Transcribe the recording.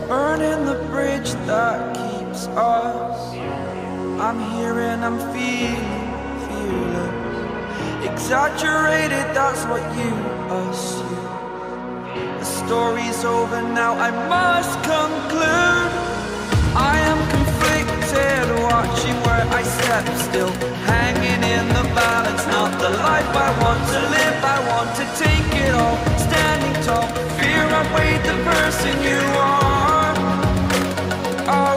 Burning the bridge that keeps us. I'm here and I'm feeling fearless. Exaggerated, that's what you assume. The story's over now, I must conclude. I am conflicted, watching where I step still, hanging in the balance, not the life I want to live. I want to take it all, standing tall. Fear I weighed the person you are. Oh,